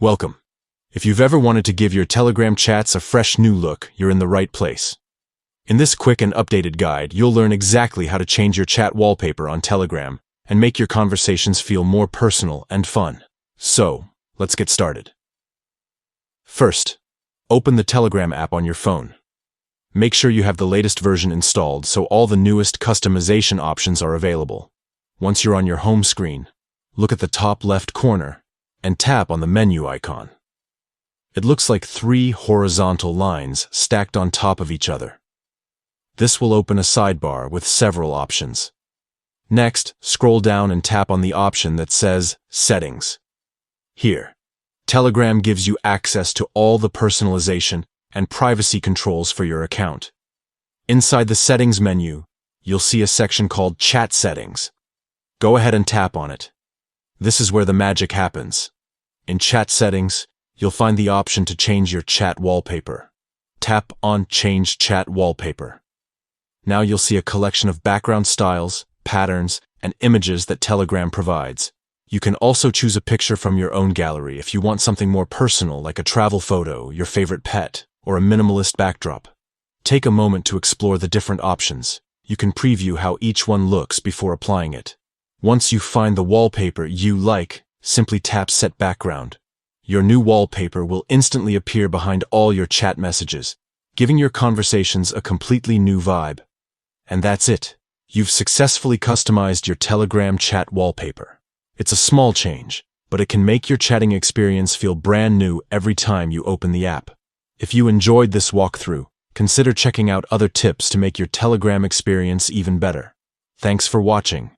Welcome. If you've ever wanted to give your Telegram chats a fresh new look, you're in the right place. In this quick and updated guide, you'll learn exactly how to change your chat wallpaper on Telegram and make your conversations feel more personal and fun. So, let's get started. First, open the Telegram app on your phone. Make sure you have the latest version installed so all the newest customization options are available. Once you're on your home screen, look at the top left corner and tap on the menu icon. It looks like 3 horizontal lines stacked on top of each other. This will open a sidebar with several options. Next, scroll down and tap on the option that says Settings. Here, Telegram gives you access to all the personalization and privacy controls for your account. Inside the Settings menu, you'll see a section called Chat Settings. Go ahead and tap on it. This is where the magic happens. In Chat Settings, you'll find the option to change your chat wallpaper. Tap on Change Chat Wallpaper. Now you'll see a collection of background styles, patterns, and images that Telegram provides. You can also choose a picture from your own gallery if you want something more personal like a travel photo, your favorite pet, or a minimalist backdrop. Take a moment to explore the different options. You can preview how each one looks before applying it. Once you find the wallpaper you like, simply tap Set Background. Your new wallpaper will instantly appear behind all your chat messages, giving your conversations a completely new vibe. And that's it. You've successfully customized your Telegram chat wallpaper. It's a small change, but it can make your chatting experience feel brand new every time you open the app. If you enjoyed this walkthrough, consider checking out other tips to make your Telegram experience even better. Thanks for watching.